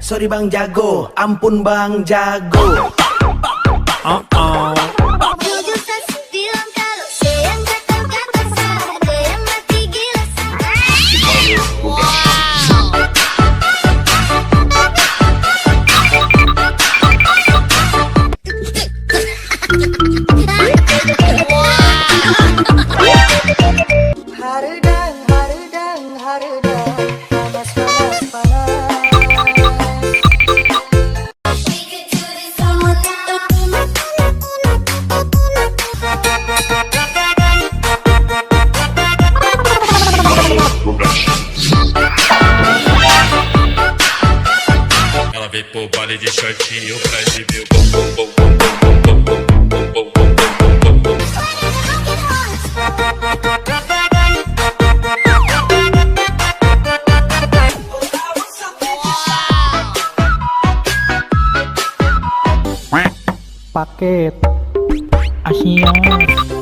Sorry Bang Jago, ampun Bang Jago. Bilang kalau sayang kata-kata salah, ada yang mati gila Harudang, harudang, harudang, panas, panas, panas. Ela veio pro baile de shortinho pra exibir o bom bom bom bom bom bom bom bom bom bom. Paket Asia.